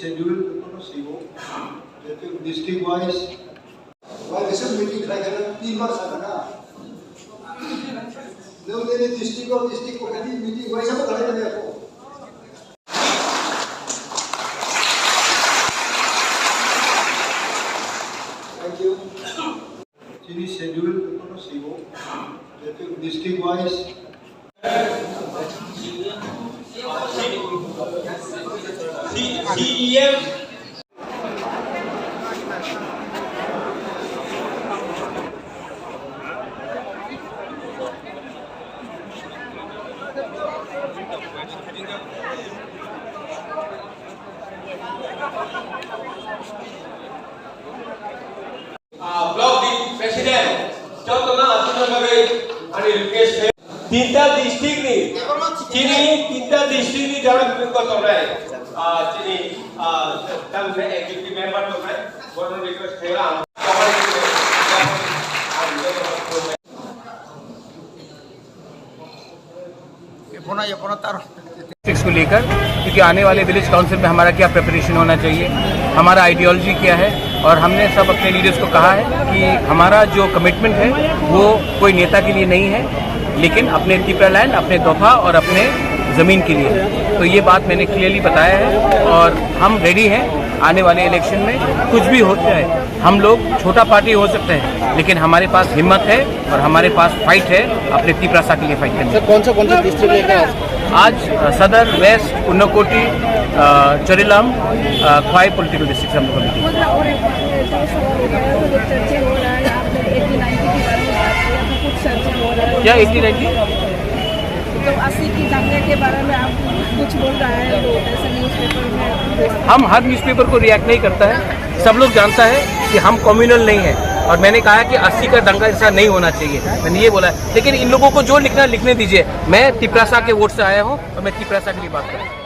schedule district wise this is meeting like 3 months ago no district को कभी meeting wise सब खड़े रहने को thank you schedule district wise CEM block the president contohnya sebagai request tinta district ni kini tinta district ni jangan berikut orang sini dan executive member tu kan board request है को लेकर क्योंकि आने वाले विलेज काउंसिल में हमारा क्या preparation होना चाहिए, हमारा आइडियोलॉजी क्या है, और हमने सब अपने लीडर्स को कहा है कि हमारा जो कमिटमेंट है वो कोई नेता के लिए नहीं है, लेकिन अपने तिपरा लैंड, अपने दोफा और अपने ज़मीन के लिए। तो ये बात मैंने क्लियरली बताया है और हम रेडी हैं आने वाले इलेक्शन में। कुछ भी हो जाए, हम लोग छोटा पार्टी हो सकते हैं, लेकिन हमारे पास हिम्मत है और हमारे पास फाइट है अपने तिपरासा के लिए फाइट करने। सर कौन सा डिस्ट्रिक्ट लेकर आज सदर, वेस्ट, उन्नकोटी, चोरिलाम, ख्वाई पॉलिटिकल डिस्ट्रिक्ट हम लोग क्या 80-90 तो 80 की दंगे के बारे में आप कुछ बोल रहा है ऐसे न्यूज़पेपर में? हम हर न्यूज़पेपर को रिएक्ट नहीं करता है, सब लोग जानता है कि हम कम्युनल नहीं है, और मैंने कहा कि 80 का दंगा ऐसा नहीं होना चाहिए, मैंने ये बोला है। लेकिन इन लोगों को जो लिखना लिखने दीजिए। मैं तिपरासा के वोट से आया हूँ और मैं तिपरासा के लिए बात करूँ।